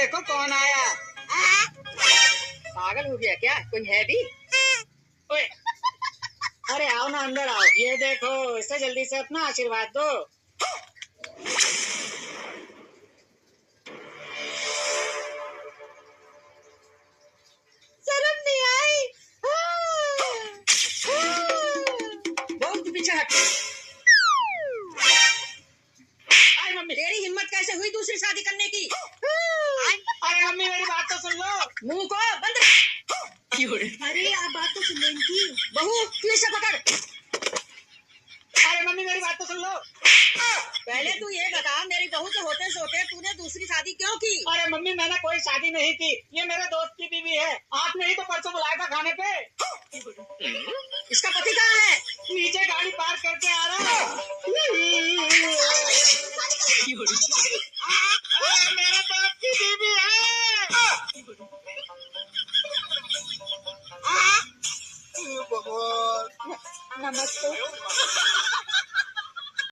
देखो कौन आया। पागल हो गया क्या? कोई है भी? ओए, अरे आओ ना, अंदर आओ। ये देखो, इसे जल्दी से अपना आशीर्वाद दो। शर्म नहीं आई? बहुत पीछे हट। अरे मम्मी, तेरी हिम्मत कैसे हुई दूसरी शादी करने की? अरे मम्मी मेरी बात तो सुन लो। मुंह को बंद। अरे आप बात तो सुन लो इनकी। बहू तू इसे पकड़। अरे मम्मी मेरी बात तो सुन लो। पहले तू ये बता, मेरी बहू से होते सोते तूने दूसरी शादी क्यों की? अरे मम्मी मैंने कोई शादी नहीं की, ये मेरे दोस्त की बीवी है। आपने ही तो परसों बुलाया था खाने पे। इसका पति कहाँ है? नीचे गाड़ी पार्क करके आ रहा है। मेरे दोस्त की बीवी है। नमस्ते।